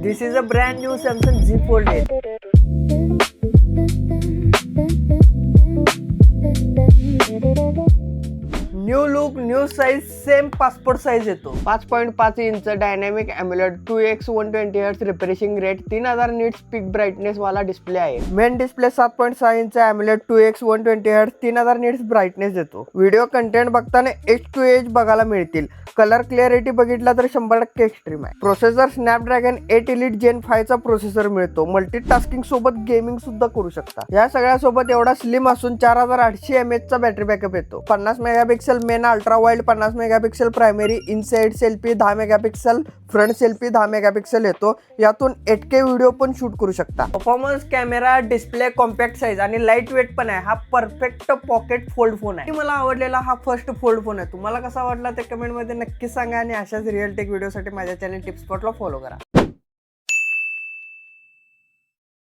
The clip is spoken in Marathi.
This is a brand new Samsung Z Fold 8. New look, new size, same passport size येतो. 5.5 inch dynamic AMOLED 2x 120Hz refreshing rate, 3000 nits peak brightness वाला डिस्प्ले आहे. Main display 7.6 inch AMOLED 2x 120Hz 3000 nits brightness देतो. व्हिडिओ कंटेंट बघताना एच टू एच बघायला मिळतील. कलर क्लिअरिटी बघितला तर 100% एक्स्ट्रीम आहे. प्रोसेसर स्नॅपड्रॅगन 8 Elite Gen 5 चा प्रोसेसर मिळतो. मल्टीटास्किंग सोबत गेमिंग सुद्धा करू शकता. या सगळ्या सोबत एवढा स्लिम असून 4800 mAh चा बॅटरी बॅकअप येतो. 50 megapixel main ultra wide, 50 megapixel primary, inside selfie 10 megapixel, front selfie 10 megapixel येतो. यातून 8K व्हिडिओ पण शूट करू शकता. Performance, camera, display, compact size आणि लाईट वेट पण आहे. हा परफेक्ट पॉकेट फोल्ड फोन आहे. मला आवडलेला हा फर्स्ट फोल्ड फोन आहे. तुम्हाला कसा वाटला ते कमेंट मध्ये नक्की सांगा आणि अशाच रिअल टेक व्हिडिओसाठी माझ्या चॅनल टिप्स स्पॉटला फॉलो करा.